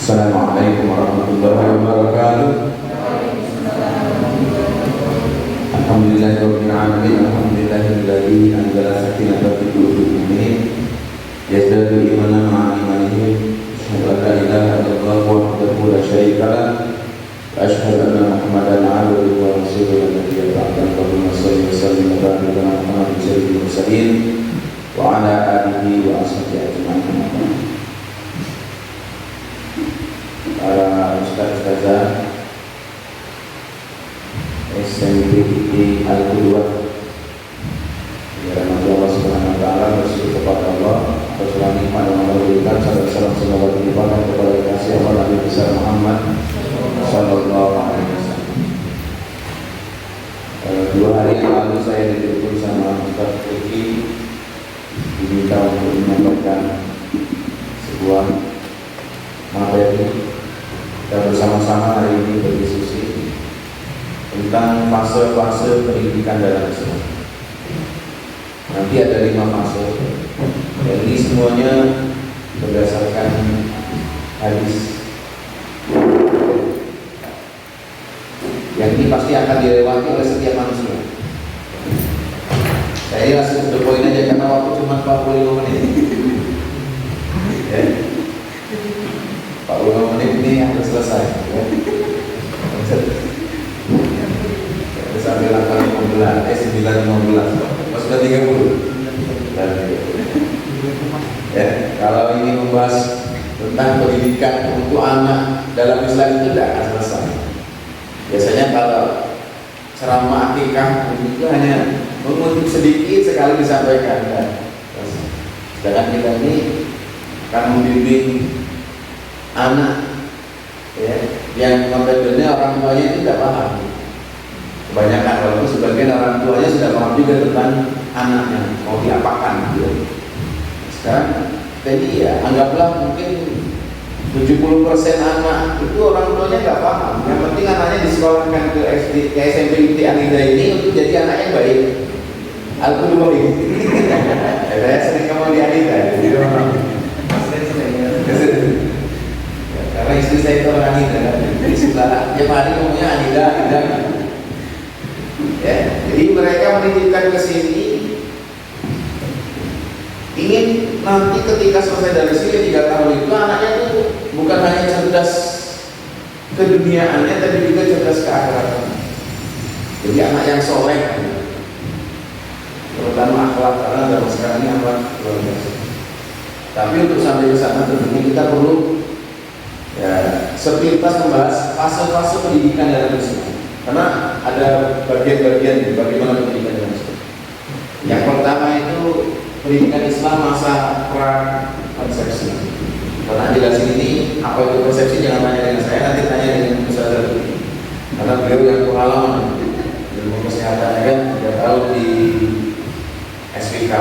Assalamualaikum warahmatullahi wabarakatuh. Alhamdulillahirabbil alamin. Alhamdulillahilladzi anzala sakinatahu fi qulubil mu'minin yazdadu imanan ma'a imanihim. Asyhadu an la ilaha illallah wahdahu la syarika lah wa asyhadu anna Muhammadan 'abduhu wa rasuluhu la nabiyya ba'dahu. Allahumma shalli wa sallim wa barik ala Muhammadin sayyidil mursalin wa ala alihi wa ashabihi ajma'in. Para ustaz-ustazah SMP Al-Qudwah, ya Allah Subhanahu wa taala, bersyukur kepada Allah atas nikmat yang Allah berikan. Salam semoga dilimpahkan kepada kasih Allah Nabi besar Muhammad sallallahu alaihi wasallam. 2 hari yang lalu saya ditelepon sama Ustaz Riki, diminta untuk menyampaikan sebuah materi. Kita bersama-sama hari ini berdiskusi tentang fase-fase pendidikan dalam Islam. Nanti ada 5 fase, dan ini semuanya berdasarkan hadis. Yang ini pasti akan dilewati oleh setiap manusia. Saya langsung ke poin aja karena waktu cuma 45 menit. Ya. 45 menit ini harus selesai, ya. Sampai 8.15, 9.15, pas sudah 30. Ya, kalau ini membahas tentang pendidikan untuk anak dalam Islam itu tidak akan selesai. Biasanya kalau ceramah akikah itu hanya mengutip sedikit sekali disampaikan, kan? Sedangkan kita ini akan membimbing anak, ya, yang notabene orang tuanya itu tidak paham. Kebanyakan, walaupun sebagian orang tuanya sudah paham juga tentang anaknya mau diapakan, gitu. Sekarang tadi ya anggaplah mungkin 70% anak itu orang tuanya nggak paham. Yang penting anaknya disekolahkan ke SD, ke SMP Anida ini untuk jadi anak yang baik. Al-Qudwah ini. Saya sering ngomong di Anida, jadi orang. Karena istri saya itu orang Anida, jadi setelah tiap hari ngomongnya Anida. Ya, jadi mereka menitipkan ke sini ingin nanti ketika selesai dari sini 3 tahun itu anaknya itu bukan hanya cerdas keduniaannya, tapi juga cerdas ke akhiratnya. Jadi anak yang soleh, terutama akhlak, karena zaman sekarang ini akhlak luar biasa. Tapi untuk sampai ke sana tentunya kita perlu ya sepintas membahas fase-fase pendidikan dalam Islam, karena ada bagian-bagian bagaimana pendidikan dalam Islam. Yang pertama itu pendidikan Islam masa pra-konsepsi. Karena jelasin ini apa itu konsepsi jangan tanya dengan saya, nanti tanya dengan Ustaz Riki. Karena beliau yang pengalaman ilmu kesehatan kan 3 tahun di SPK.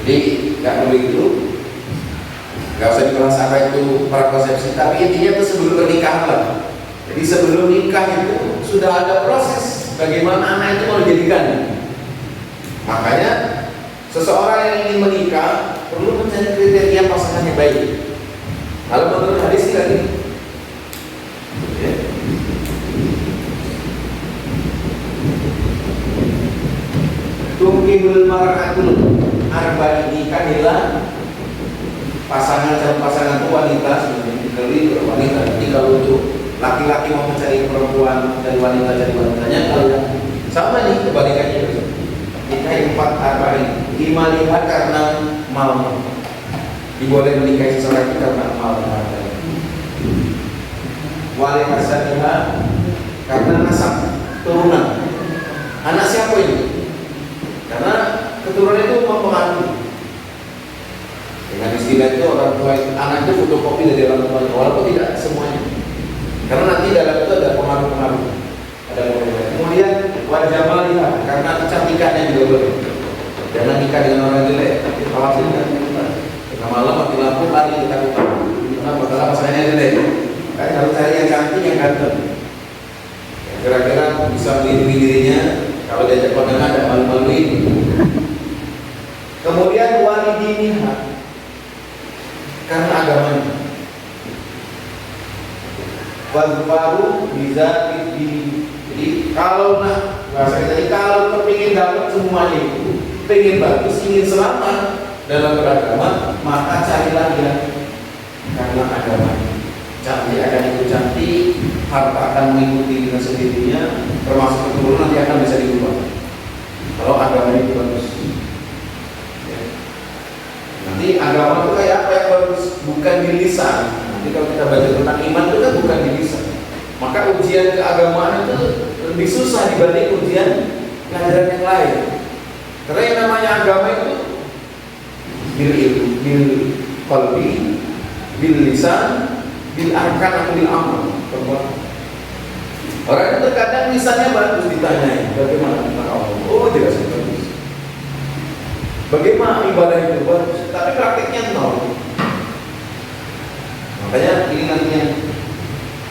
Jadi nggak perlu itu. Gak usah dibahas apa itu prakonsepsi, tapi intinya itu sebelum pernikahan lah. Jadi sebelum nikah itu sudah ada proses bagaimana anak itu mau dijadikan. Makanya seseorang yang ingin menikah perlu mencari kriteria pasangan yang baik. Kalau menurut hadis ini tadi, tungkihul mar'atul arba'in, nikahilah pasangan itu wanita sebenarnya wanita. Jadi kalau untuk laki-laki mau mencari perempuan dan wanita cari wanitanya, kalau yang sama nih kebalikannya. Nikahi 4 arba'in, 5 lihat karena mal. Diboleh menikahi seseorang itu karena mal hartanya. Wali hasaniha, karena nasab, turunan. Anak siapa ini? Karena keturunan itu mempengaruhi. Dengan Dengan istilah itu orang tua anak itu fotokopi dari orang tuanya, walaupun tidak semuanya. Karena nanti dalam itu ada pengaruh-pengaruh. Ada pengaruh. Kemudian wajah maliha, karena kecantikannya juga boleh. Jangan nikah dengan orang jelek, tapi khawatir kan. Tengah malam mati lampu lari ketakutan. Kenapa? Karena pasangannya jelek. Kan harus cari yang cantik, yang ganteng. Yang kira-kira bisa melindungi dirinya. Kalau diajak kondangan ada malu-maluin. Kemudian walidiniha, karena agamanya. Wadfaru bisa di. Jadi kalau bahasa tadi kalau kepingin dapat semuanya itu, pengen bagus, ingin selamat dalam beragama, maka carilah dia karena agama. Cantik akan ikut cantik, harta akan mengikuti dengan sendirinya, termasuk keturunan nanti akan bisa diubah. Kalau agama itu bagus. Nanti agama itu kayak apa yang bagus? Bukan di lisan. Nanti kalau kita baca tentang iman itu kan bukan di lisan. Maka ujian keagamaan itu lebih susah dibanding ujian pelajaran yang lain. Karena yang namanya agama itu bil qalbi, bil lisan, bil arkan atau bil amal. Orang itu terkadang lisannya bagus, ditanyai bagaimana tentang Allah. Oh, jelas bagus. Bagaimana ibadah itu bagus, tapi praktiknya nol. Makanya ini nantinya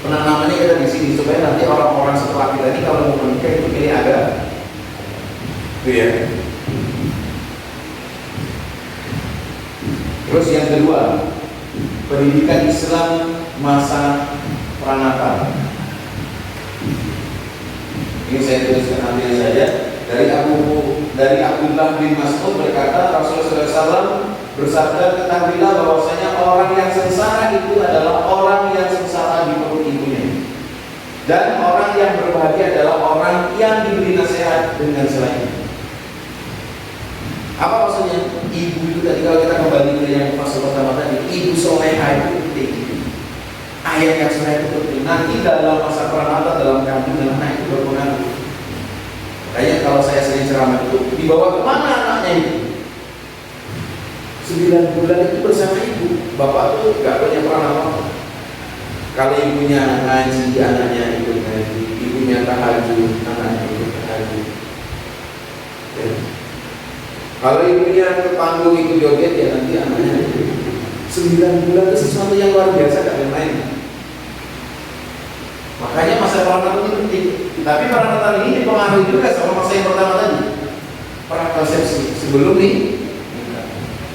penanamannya kita di sini supaya nanti orang-orang setelah kita ini kalau mau menikah itu pilih ada, itu ya. Terus yang kedua, pendidikan Islam masa peranakan. Ini saya tuliskan ambil saja dari Abdullah bin Mas'ud berkata, Rasulullah SAW bersabda, ketahuilah bahwasanya orang yang sengsara itu adalah orang yang sengsara di perut ibunya, dan orang yang berbahagia adalah orang yang diberi nasihat dengan selainnya. Apa maksudnya? Ibu itu tadi kalau kita kembali ke yang fase pertama tadi, ibu soleha itu penting, ayah yang soleh itu penting. Nanti dalam masa peranatan, dalam kandungan anak itu berpengaruh. Makanya kalau saya sering ceramah itu, dibawa kemana anaknya itu? 9 bulan itu bersama ibu. Bapak tuh gak punya peran apa-apa. Kalau ibunya ngaji, anaknya ikut ngaji. Ibunya tahajud, anaknya ikut tahajud. Ya. Kalau ibunya ke panggung ikut joget, ya nanti anaknya ikut. 9 bulan itu sesuatu yang luar biasa, gak main-main. Makanya masa peranatan itu penting. Tapi peranatan ini dipengaruhi juga sama masa yang pertama tadi, prakonsepsi sebelum nih.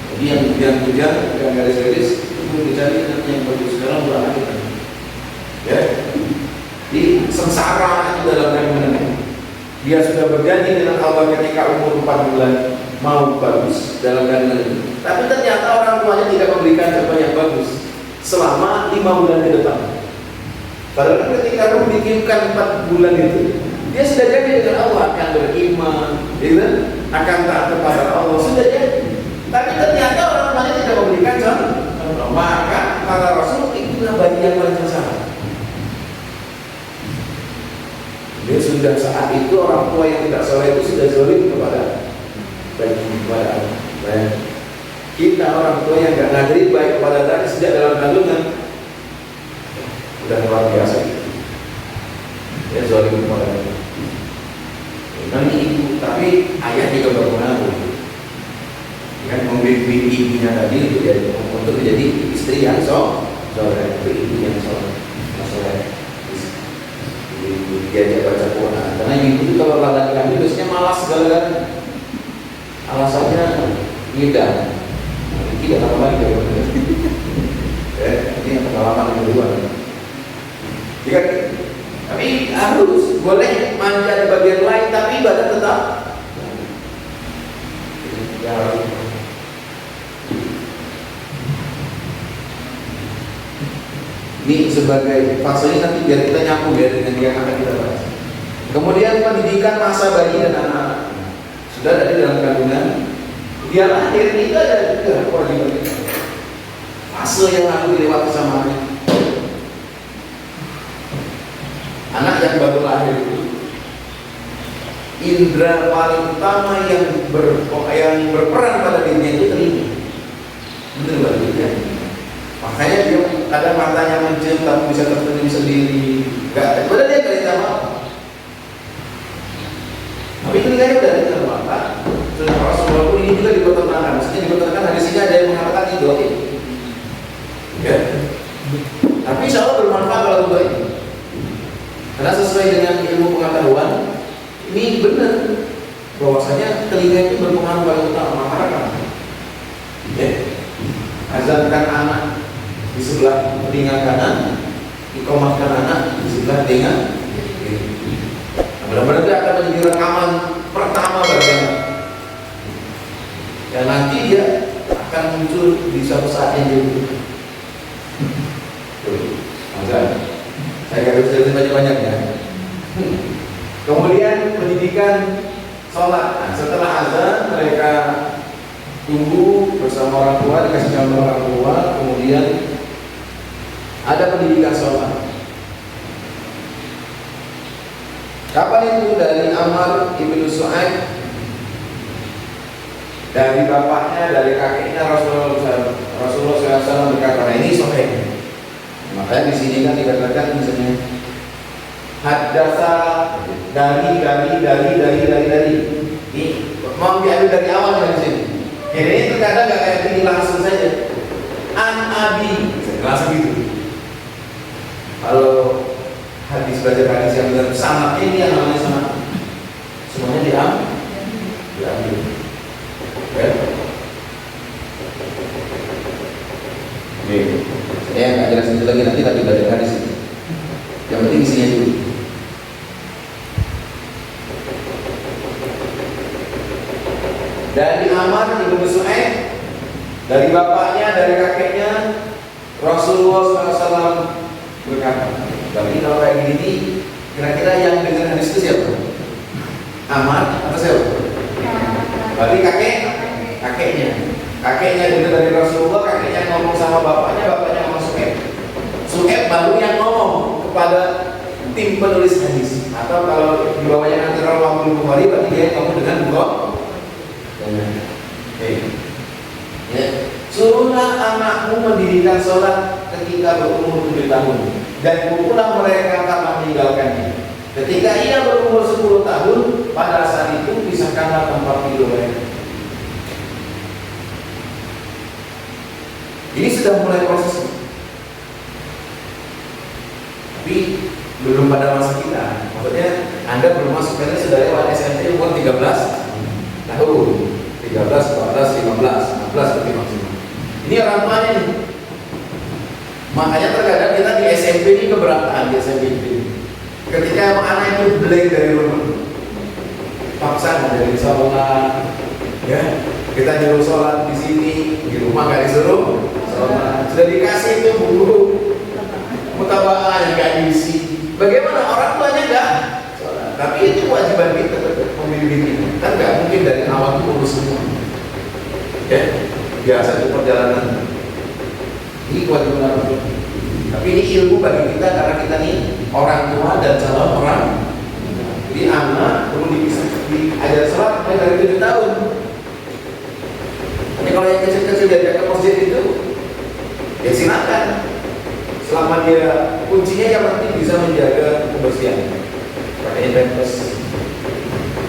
Jadi yang hujan-hujan, yang garis-garis itu belum dicari nanti yang bagus. Sekarang udah ada kita. Ya, di sengsara itu dalam kandungan. Dia sudah berjanji dengan Allah ketika umur 4 bulan mau bagus dalam kandungan. Tapi ternyata orang tuanya tidak memberikan contoh yang bagus selama 5 bulan ke depan. Padahal ketika kamu dikirimkan 4 bulan itu, dia sudah jadi dengan Allah akan beriman, akan taat kepada Allah, sudah jadi. Tapi ternyata orang tuanya tidak memberikan contoh. Maka kata Rasul, itulah bayi yang paling sengsara. Dia sudah saat itu orang tua yang tidak soleh itu sudah zalim kepada Allah. Kita orang tua yang tidak ngajari baik kepada tadi sejak dalam kandungan, sudah luar biasa. Dia zalim kepada Allah. Nanti ibu, tapi ayah juga berpengaruh. Kan membimbing ibunya tadi untuk menjadi istri yang soleh, ibu yang soleh. Diajak baca Quran. Karena ibu itu kalau ladang kami biasanya malas segala-galanya. Alasannya ngidam. Tidak lama lagi ini yang pengalaman yang kedua. Jika tapi harus boleh manja di bagian lain, tapi ibadah tetap. Ya, ini sebagai fase ini nanti biar kita nyambung ya dengan yang akan kita bahas. Kemudian pendidikan masa bayi dan anak-anak. Sudah ada di dalam kandungan. Dia lahir itu ada juga kewajiban kita. Fase yang harus dilewati sama anak. Anak yang baru lahir itu, indra paling utama yang berperan pada dirinya itu telinga. Benar nggak? matanya menjem tapi bisa tersenyum sendiri. Enggak, padahal dia gak apa. Tapi telinganya udah ada dalam mata. Rasulullah pun ini juga dipertentangkan. Maksudnya dipertentangkan hadis ini ada yang mengatakan ini doa ini. Ya. Tapi insya Allah bermanfaat kalau doa ini. Karena sesuai dengan ilmu pengetahuan, ini benar bahwasanya telinga itu berpengaruh pada utama masyarakat. Ya. Azankan anak di sebelah telinga kanan, iqamatkan anak di sebelah telinga kiri. Benar-benar itu akan menjadi rekaman pertama bagi anak. Dan nanti dia akan muncul di suatu saat yang dia azan. Saya gak bisa cerita banyak-banyak ya. Kemudian pendidikan sholat. Nah, setelah azan mereka tunggu bersama orang tua, dikasih contoh orang tua. Kemudian ada pendidikan sholat. Kapan itu? Dari Amr ibnu Su'aib, dari bapaknya, dari kakeknya Rasulullah SAW berkata. Nah ini sahih. Makanya di sini kan dikatakan misalnya haddatsa dari. Ini mau diambil dari awal dari sini. Ini terkadang nggak kayak gini langsung saja. An Abi, langsung gitu. Kalau hadis baca hadis yang benar sanadnya ini yang namanya sanad. Semuanya diambil. Ya. Nih, saya nggak jelas itu lagi nanti tapi baca hadis itu. Yang penting isinya dulu. Dari Amr ibnu Su'aib, dari bapaknya, dari kakeknya, Rasulullah SAW berkata. Tapi kalau kayak gini, kira-kira yang dengar hadis itu siapa? Amr atau siapa? Berarti kakeknya. Kakeknya dengar dari Rasulullah, kakeknya ngomong sama bapaknya, bapaknya ngomong Su'aib. Su'aib baru yang ngomong kepada tim penulis hadis. Atau kalau di bawahnya nanti Rawahul Bukhari, berarti dia ngomong dengan ya. Suruhlah anakmu mendirikan sholat ketika berumur 7 tahun dan pukullah mereka tanpa meninggalkannya. Ketika ia berumur 10 tahun, pada saat itu pisahkanlah tempat tidur mereka. Ini sudah mulai proses. Tapi belum pada masa kita. Maksudnya Anda belum masuk, karena sudah lewat SMP umur 13 tahun. 13, 14, 15, 16 berarti maksimal. Ini orang tuanya nih. Makanya terkadang kita di SMP ini keberatan di SMP ini. Ketika emang anak itu blank dari rumah, paksa dari sholat, ya kita nyuruh sholat di sini, di rumah nggak disuruh sholat. Sudah dikasih itu buku mutabaah yang nggak diisi. Bagaimana orang tuanya nggak sholat? Tapi itu kewajiban kita membimbing kita. Kan nggak mungkin dari awal itu urus semua. Ya, biasa itu perjalanan. Ini kewajiban orang tua. Tapi ini ilmu bagi kita karena kita nih orang tua dan calon orang. Jadi anak perlu diajar sholat mulai dari 7 tahun. Tapi kalau yang kecil-kecil diajak ke masjid itu, ya silakan. Selama dia kuncinya yang penting bisa menjaga kebersihan. Pakai pampers.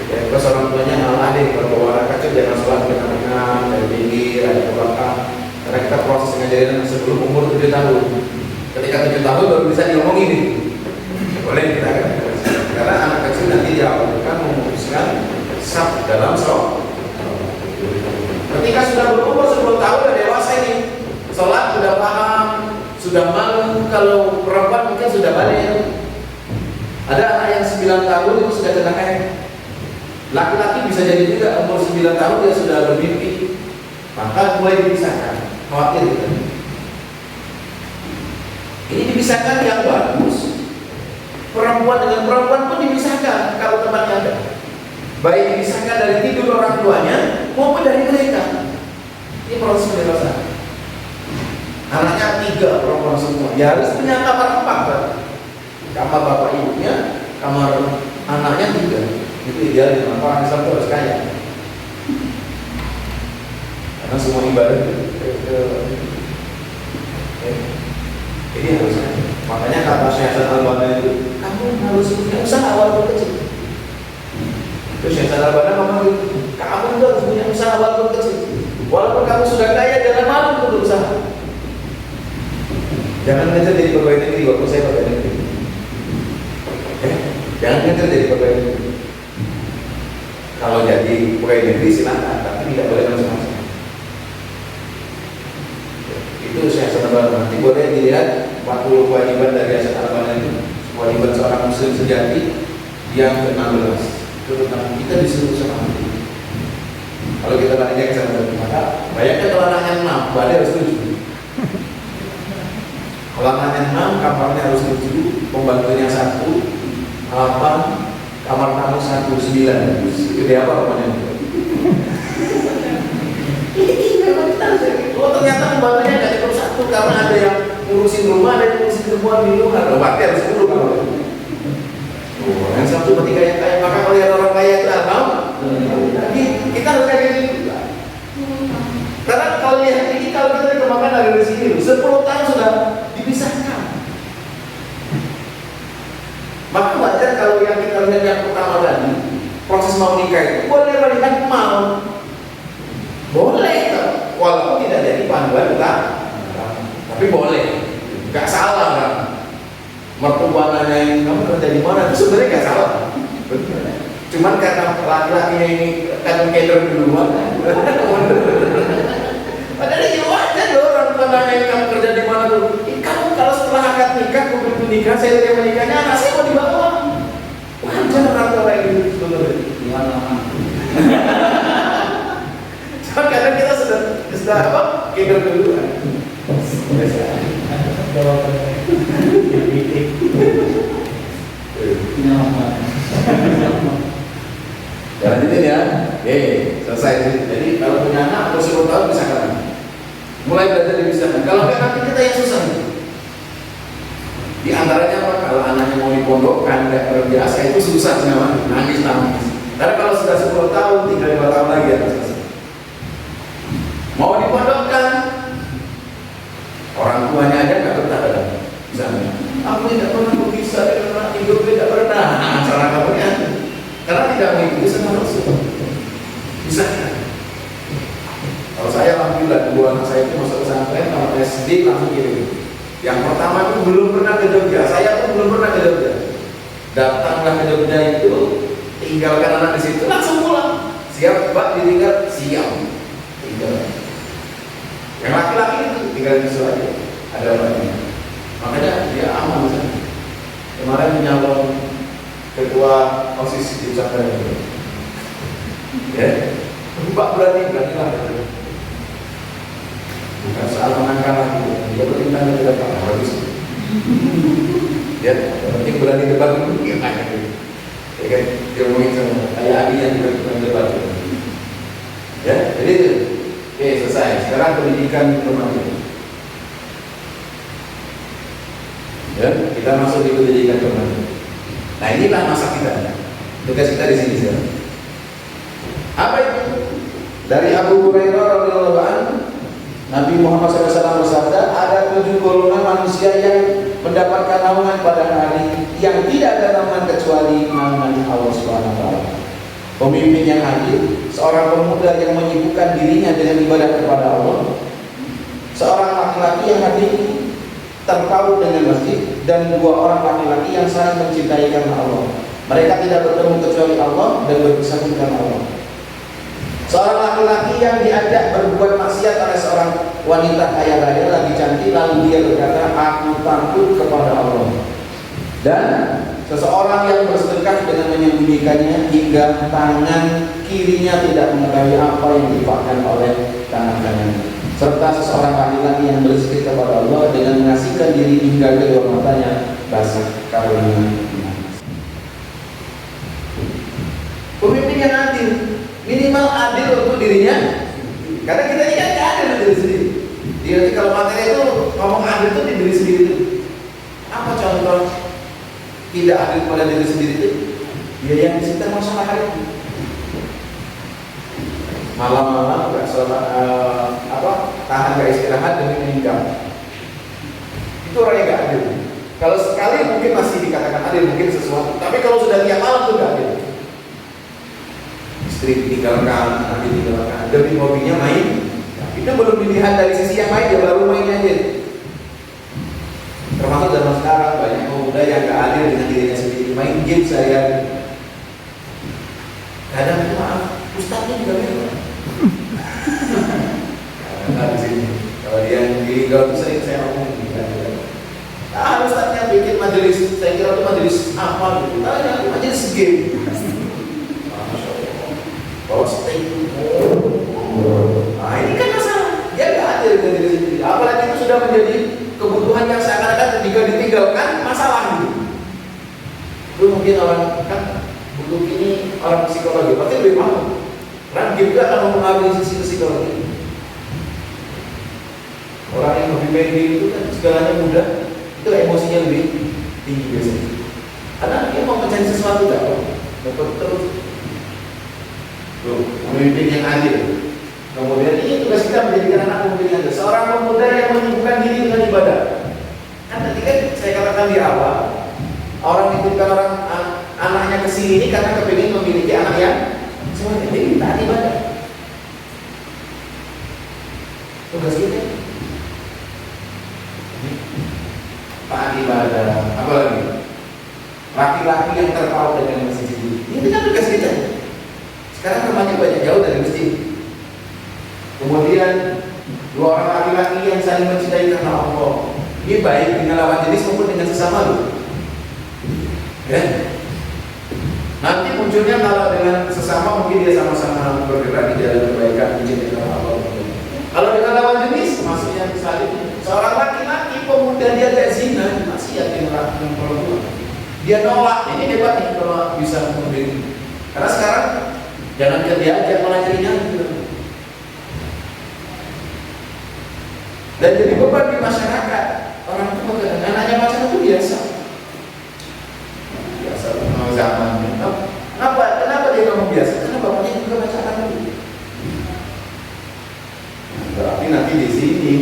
Ya, terus orang tuanya ngalah deh kalau bawa anak kecil jangan sholat di tengah-tengah, dari pinggir, ada ke belakang. Karena kita proses ngajarin sebelum umur 7 tahun. Ketika 7 tahun baru bisa diomongin nih. Boleh kita kan? Karena anak kecil nanti diawalkan memutuskan sab dalam sholat. Ketika sudah berumur 10 tahun udah dewasa ini, sholat sudah paham, sudah malu. Kalau perempuan mungkin sudah balik. Ada anak yang 9 tahun itu sudah cenderung. Laki-laki bisa jadi juga umur 9 tahun dia sudah bermimpi, maka mulai dipisahkan. Khawatir kita. Ini dipisahkan yang bagus. Perempuan dengan perempuan pun dipisahkan kalau temannya ada. Baik dipisahkan dari tidur orang tuanya maupun dari mereka. Ini proses pendewasaan. Anaknya 3 perempuan semua. Ya harus punya kamar 4. Kamar bapak ibunya, kamar anaknya 3. Itu idealnya, maka orang Islam itu harus kaya. Karena semua ibadah Jadi harus ada. Makanya kata Syekh Hasan Al-Banna itu, kamu harus punya usaha walaupun kecil. Itu Syekh Hasan Al-Banna ngomong gitu, kamu harus punya usaha walaupun kecil. Walaupun kamu sudah kaya, jangan malu untuk berusaha. Jangan ngejar jadi pegawai negeri, walaupun saya pegawai negeri. Jangan ngejar jadi pegawai negeri. Kalau jadi pegawai negeri silakan, tapi tidak boleh macam-macam. Itu Syekh Hasan Al-Banna. Nanti boleh dilihat 40 kewajiban dari Syekh Hasan Al-Banna itu. Kewajiban seorang muslim sejati yang ke-16. Itu tentang kita disuruh sama Allah. Kalau kita tanya ke sana, maka bayangkan kalau anaknya 6, badannya harus 7. Kalau anaknya 6, kamarnya harus 7, pembantunya 1, 8, kamar tamu 1, 9. Itu dia apa namanya? Oh ternyata pembantunya nggak cukup 1 karena ada yang ngurusin rumah, ada yang ngurusin temuan di luar. Berarti harus 10 kalau yang 1 berarti kaya. Maka kalau yang orang kaya itu apa? Jadi kita harus kayak gitu. Karena kalau lihat ini, kalau kita dikembangkan dari sini 10 tahun sudah dipisahkan. Maka wajar kalau yang kita lihat yang pertama tadi, proses mau nikah itu boleh melihat mau, boleh, walaupun tidak jadi panduan kita, tapi boleh, nggak salah kan? Mertua nanyain kamu kerja di mana, itu sebenarnya nggak salah. Cuman karena laki-lakinya ini kan keder duluan. Padahal ya wajar loh orang tua nanyain kamu kerja di mana tuh. Kamu kalau setelah akad nikah, begitu nikah, saya terima nikahnya, anak saya mau dibawa. Wajar orang tua kayak gitu sebenarnya. Gimana? Cuma kadang kita sudah apa? Keder duluan. Ya lanjutin ya. Oke, selesai. Jadi kalau punya anak atau 10 tahun bisa kan? Mulai belajar dipisahkan. Kalau enggak nanti kita yang susah. Di antaranya apa? Kalau anaknya mau dipondokkan, tidak terbiasa itu susah semua. Nangis. Tapi kalau sudah 10 tahun, tinggal 5 tahun lagi ya selesai. Mau dipondokkan, orang tuanya aja nggak betah dalam. Misalnya, aku tidak pernah bisa, hidup tidak pernah. Salah kabarnya. Karena tidak mengikuti sama Rasul. Bisa kan? Kalau saya alhamdulillah, 2 anak saya itu masuk pesantren, kalau SD langsung kirim. Yang pertama itu belum pernah ke Jogja, saya pun belum pernah ke Jogja. Datanglah ke Jogja itu, tinggalkan anak di situ, langsung pulang. Siap Pak ditinggal, siap. Tinggal. Yang laki-laki itu tinggal di situ aja. Ada orangnya. Makanya dia aman misalnya. Kemarin menyalon ketua OSIS di pesantren itu. Ya, Pak berani lah. Bukan soal menangkan lagi, dia bertindak tidak pernah habis. Ya, penting berani debat dulu, ya kan? Ya kan, dia ngomongin sama kayak Adi yang juga debat. Ya, jadi itu. Oke, selesai. Sekarang pendidikan remaja. Ya, kita masuk di pendidikan remaja. Nah inilah masa kita. Tugas kita di sini sekarang. Apa itu? Dari Abu Hurairah radhiyallahu anhu, Nabi Muhammad SAW bersabda, ada 7 golongan manusia yang mendapatkan naungan pada hari yang tidak ada naungan kecuali naungan Allah Subhanahu wa taala. Pemimpin yang adil, seorang pemuda yang menyibukkan dirinya dengan ibadah kepada Allah, seorang laki-laki yang hadir terpaut dengan masjid, dan 2 orang laki-laki yang saling mencintai karena Allah. Mereka tidak bertemu kecuali Allah dan berpisah karena Allah. Seorang laki-laki yang diajak berbuat maksiat oleh seorang wanita kaya raya lagi cantik, lalu dia berkata, aku takut kepada Allah. Dan seseorang yang bersedekah dengan menyembunyikannya hingga tangan kirinya tidak mengetahui apa yang dipakai oleh tangan kanannya. Serta seseorang laki-laki yang berzikir kepada Allah dengan mengasihkan diri hingga kedua matanya basah karena menangis. Pemimpin yang adil, minimal adil untuk dirinya. Karena kita ini kan tidak adil untuk diri sendiri. Dia kalau materi itu ngomong adil itu di diri sendiri itu. Apa contoh tidak adil pada diri sendiri itu? Dia yang dicinta masalah hari itu. Malam-malam nggak sholat, tahan nggak istirahat demi meninggal. itu orang yang nggak adil. Kalau sekali mungkin masih dikatakan adil, mungkin sesuatu. Tapi kalau sudah tiap malam tuh nggak adil. Istri ditinggalkan, anak ditinggalkan, demi hobinya main. Itu belum dilihat dari sisi yang lain, dia baru mainnya aja. Termasuk zaman sekarang banyak pemuda yang nggak adil dengan dirinya sendiri, main game saya. Kadang maaf, ustadznya juga memang. Nah, di sini kalau dia diri gak tuh sering saya ngomong ustadznya bikin majelis, saya kira itu majelis apa gitu. Nah, majelis game. Bawa steak. Nah, ini kan masalah. Dia nggak adil dengan diri sendiri. Apalagi itu sudah menjadi kebutuhan yang seakan-akan ketika ditinggalkan masalah gitu. Itu mungkin orang kan butuh ini orang psikologi, pasti lebih paham. Karena juga akan mempengaruhi sisi psikologi. Orang yang lebih pede itu kan segalanya mudah, itu emosinya lebih tinggi biasanya. Karena dia mau mencari sesuatu dapat terus. Pemimpin yang adil. Kemudian ini tugas kita menjadikan anak pemimpin yang adil. Seorang pemuda yang menyibukkan diri dengan ibadah. Kan tadi kan saya katakan di awal, orang dititipkan orang anaknya ke sini ini karena kepingin memiliki anak yang semuanya ini taat ibadah. Tugas kita taat ibadah. Apa lagi? Laki-laki yang terpaut dengan masjid ini kan tugas kita. Sekarang rumahnya banyak jauh dari masjid. Kemudian dua orang laki-laki yang saling mencintai karena Allah. Ini baik dengan lawan jenis maupun dengan sesama loh. Ya. Nanti munculnya kalau dengan sesama mungkin dia sama-sama bergerak di jalan kebaikan, mencintai karena Allah. Kalau dengan lawan jenis, maksudnya misalnya seorang laki-laki pemuda dia gak zina, masih yakin dengan perempuan. Dia nolak. Ini hebat nih kalau bisa memberi. Karena sekarang jangan ke dia aja malah jadinya gitu. Dan jadi beban di masyarakat. Orang itu anaknya pacaran itu biasa. Biasa mau zaman. Kenapa dia ngomong biasa? Karena bapaknya juga pacaran dulu. Berarti nanti di sini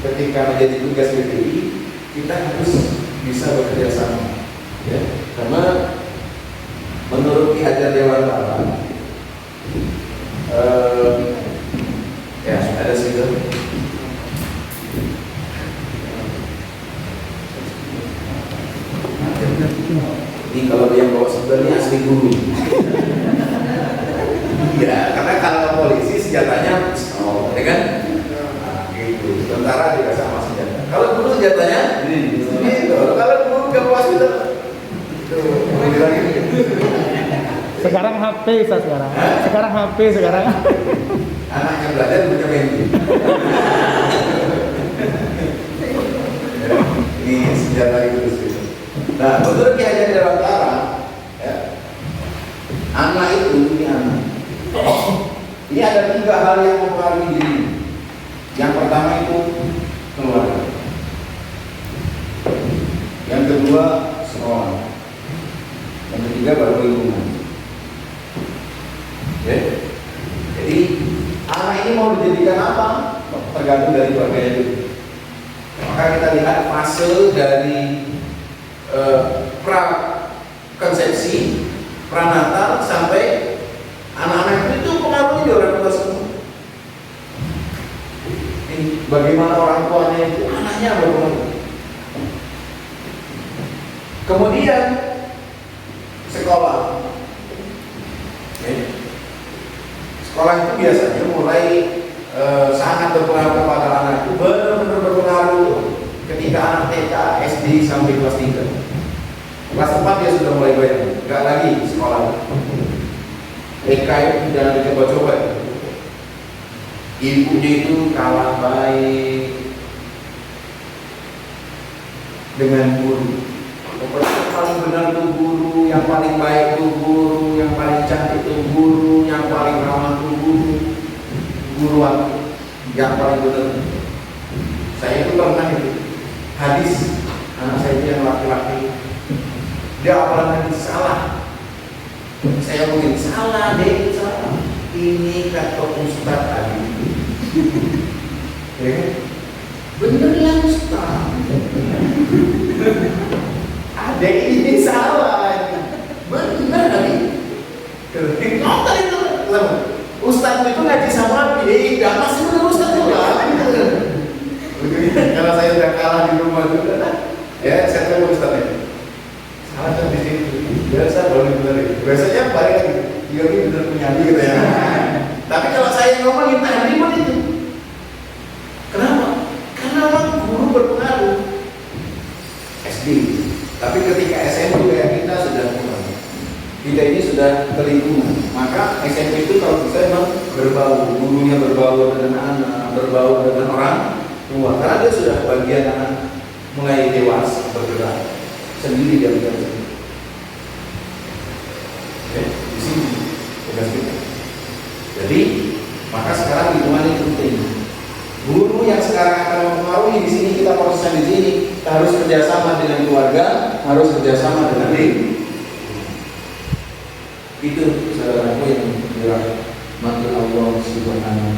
ketika menjadi tugas BPI kita harus bisa bekerja sama. Ya, karena menurut Ki Hajar Dewantara ya ada situ. Ini kalau yang bawa sebenarnya asli guru. Ya, karena kalau polisi senjatanya pistol, ya kan? Nah, gitu. Tentara juga sama senjata. Kalau guru senjatanya, gitu. Kalau guru nggak bawa senjata, sekarang HP sekarang. Sekarang HP sekarang. Anaknya belajar punya mimpi. Ini senjata itu. Nah, menurut Ki Hajar Dewantara, ya, anak itu ini anak. Ini ada 3 hal yang mempengaruhi diri. Yang pertama itu keluarga. Yang kedua sekolah. Yang ketiga baru lingkungan. Oke. Jadi anak ini mau dijadikan apa? Tergantung dari keluarganya itu. Maka kita lihat fase dari pra konsepsi, pranatal sampai anak-anak itu pengaruhnya di orang tua semua. Bagaimana orang tuanya itu anaknya berpengaruh. Kemudian sekolah. Sekolah itu biasanya mulai sangat berpengaruh kepada anak itu, benar-benar berpengaruh ketika anak TK, SD sampai kelas 3. Kelas 4 dia sudah mulai goyang, nggak lagi sekolah. TK itu jangan dicoba-coba. Ibunya itu kalah baik dengan guru. Pokoknya yang paling benar itu guru, yang paling baik itu guru, yang paling cantik itu guru, yang paling ramah itu guru, guruan yang paling benar. Saya itu pernah itu hadis anak saya yang laki-laki, dia apalan hadis salah. Saya mungkin salah deh, salah. Ini kata Ustaz tadi. Bener ya Ustaz. Adek ini salah. Benar tadi. Kenapa itu? Ustaz itu ngaji sama beda, masih benar Ustaz juga. Kalau saya sudah kalah di rumah juga, ya saya tahu Ustaznya. Salah kan di situ. Biasa baru benar. Biasanya balik lagi. Dia ini benar penyanyi gitu ya. Tapi kalau saya ngomongin tahan ribut itu. Kenapa? Karena memang guru berpengaruh. SD. Tapi ketika SMP kayak kita sudah kurang. Kita ini sudah terlingkungan. Maka SMP itu kalau bisa memang berbau, gurunya berbau dengan anak, berbau dengan orang tua. Karena dia sudah bagian anak mulai dewasa bergerak sendiri dia bergerak sendiri. Oke, di sini tugas kita. Jadi maka sekarang lingkungan itu penting. Guru yang sekarang akan mempengaruhi di sini kita prosesnya di sini, kita harus kerjasama dengan keluarga, harus kerjasama dengan lingkungan. Itu saudaraku yang dirahmati Allah Subhanahu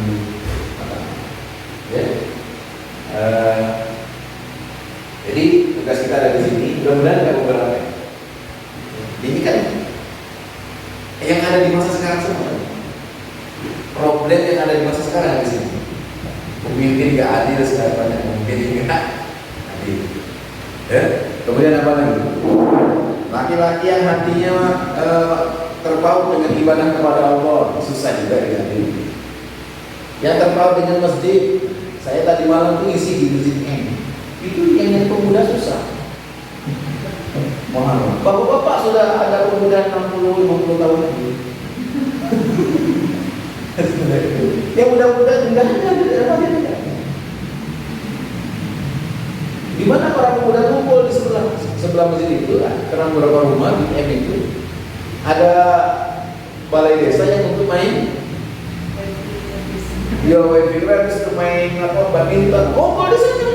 wa Ta'ala. Ya. Jadi tugas kita ada di sini. Mudah-mudahan tidak beberapa. Ini kan yang ada di masa sekarang semua. Problem yang ada di masa sekarang di sini. Pemimpin nggak adil sekarang banyak pemimpin nggak adil. Ya. Kemudian apa lagi? Laki-laki yang hatinya terpaut dengan ibadah kepada Allah susah juga diadili. Yang terpaut dengan masjid, saya tadi malam tuh isi di masjid ini. Itu yang pemuda susah. Mohon. Bapak-bapak sudah ada pemuda 60-50 tahun lagi. Yang muda-muda enggak ada. Di mana para pemuda kumpul di sebelah masjid itu, karena beberapa rumah di M itu ada balai desa yang untuk main wifi race, untuk main badminton. Oh, kalau di sana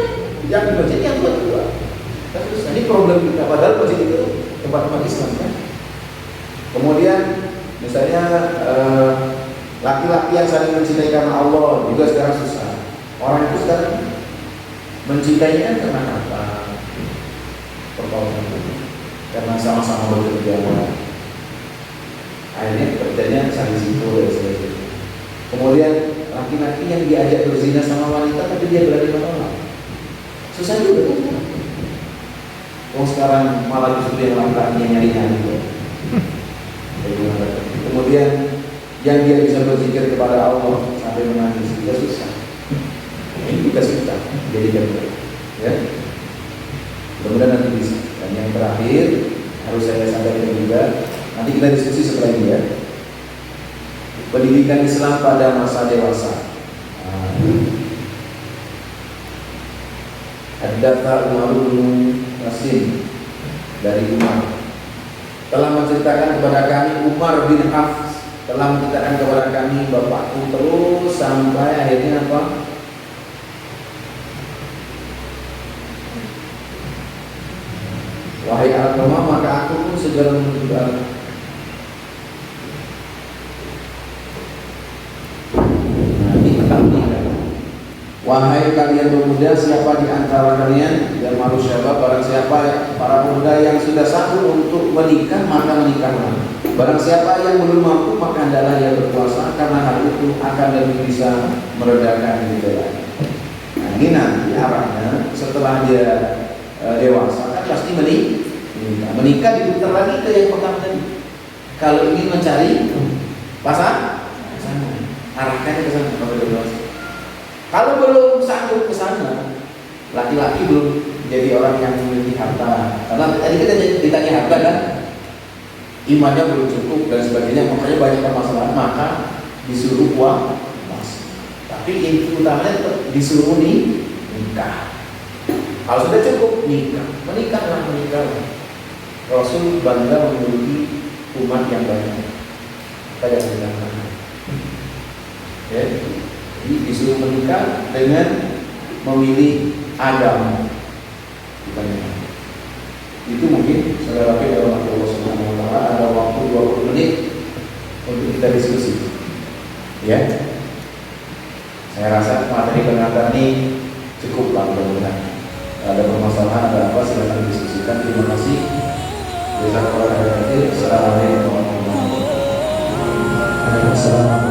yang di masjid yang tua-tua. Terus ini problem kita. Padahal masjid itu tempat Islam kan. Kemudian misalnya laki-laki yang saling mencintai karena Allah juga sekarang susah. Orang itu sekarang mencintainya karena apa? Pertolongan, karena sama-sama bekerja. Akhirnya kerjanya saling simpul dan sebagainya. Kemudian laki-laki yang diajak berzina sama wanita tapi dia berani menolak, susah juga kan? Oh sekarang malah justru yang laki-laki yang nyari-nyari. Kemudian yang dia bisa berzikir kepada Allah sampai menangis juga susah. Ini tugas kita jadi kerja, ya. Mudah-mudahan nanti bisa. Dan yang terakhir harus saya sampaikan juga. Nanti kita diskusi setelah ini ya. Pendidikan Islam pada masa dewasa. Haddatsa Umar bin Qasim dari Umar telah menceritakan kepada kami, Umar bin Hafs telah menceritakan kepada kami, bapakku, terus sampai akhirnya apa? Wahai agama, maka aku pun segera menunjukkan. Wahai kalian pemuda, siapa di antara kalian yang malu syabab, barang siapa para pemuda yang sudah sanggup untuk menikah, maka menikahlah. Barang siapa yang belum mampu, maka hendaklah ia berpuasa, karena hal itu akan lebih bisa meredakan gejala. Nah, ini nanti arahnya setelah dia dewasa kan pasti menikah. Menikah diputar lagi ke yang pertama tadi. Kalau ingin mencari pasangan, arahkan ke sana kalau dewasa. Kalau belum sanggup ke sana, laki-laki belum jadi orang yang memiliki harta. Karena tadi kita ditanya harta kan, imannya belum cukup dan sebagainya, makanya banyak permasalahan. Maka disuruh puasa. Tapi inti utamanya disuruh nikah. Kalau sudah cukup nikah, menikahlah. Rasul bangga memiliki umat yang banyak. Kita jangan dengarkan. Ya. Jadi disuruh menikah dengan memilih agama. Itu mungkin saudara dalam Allah Subhanahu wa Ta'ala ada waktu 20 menit untuk kita diskusi. Ya. Saya rasa materi pengantar ini cukup lah mudah-mudahan. Ada permasalahan permasalahan ada apa silakan diskusikan. Terima kasih. Jazakallahu khairan. Assalamualaikum warahmatullahi wabarakatuh. Waalaikumsalam.